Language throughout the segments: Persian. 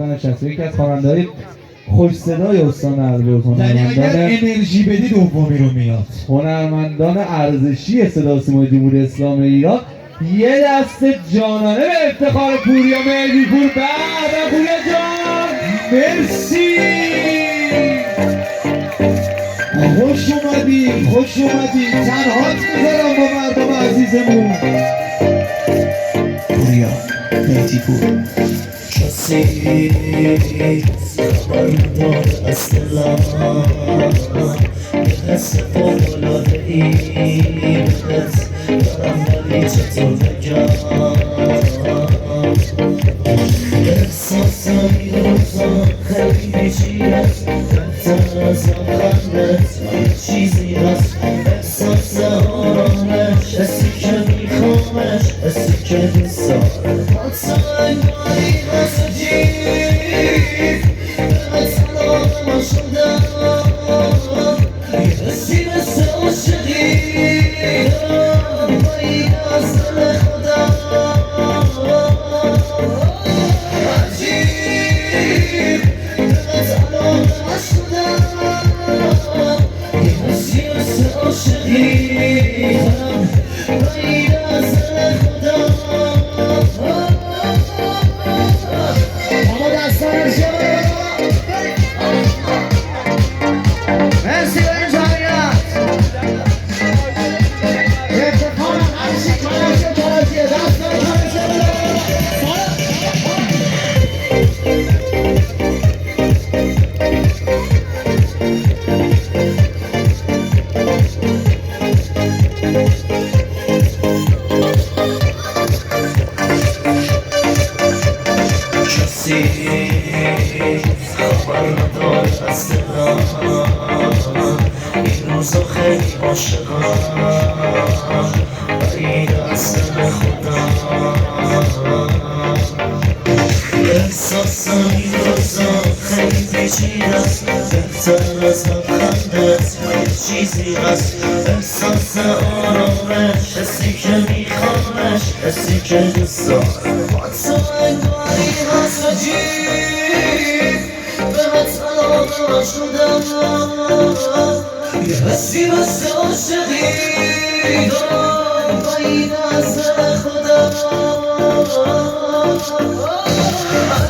خدمت نشسته، یکی از خواننده‌های خوش صدای استان البرز، یعنی اگر انرژی بدی دومی رو میاد. هنرمندان ارزشی صدا و سیمای جمهوری اسلامی ایران. یه دست جانانه به افتخار پوریا مهدی پور. بعد پوریا جان مرسی، خوش اومدی، خوش اومدی. تنهات میذارم با مردم عزیزمون. پوریا مهدی پور. کسی خبر ندار از دلم، یه حس فوق‌العاده‌ای بهت دارم، ولی چطور بگم؟ احساسم این روزا خیلی پیچیده‌ست، بهتر از لبخندت یه چیزی هست. احساس آرامش، حسی که میخوامش، حسی که دوست دارم. حتی انگاری هست عجیب، به تنها شدم، یه حسی مثل عاشقی دارم، بعید از دل خودم. عجیب، به تنها شدم، یه حسی مثل عاشقی دارم، بعید از دل خودم. کسی خبر ندار از دلم، این روزا خیلی عاشقم، بعید از دل خودم. احساسم این روزا خیلی پیچیده‌ست، بهتر از لبخندت یه چیزی هست. احساس آرامش، حسی که میخوامش، حسی که دوست دارم. حتی انگاری هست عجیب، به تنها شدم، یه حسی مثل عاشقی دارم، بعید از دل خودم.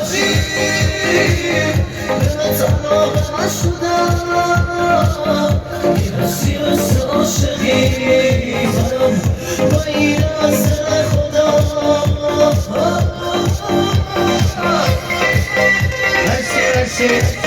عجیب، به تنها شدم، یه حسی مثل عاشقی دارم، بعید از دل خودم. مرسی مرسی.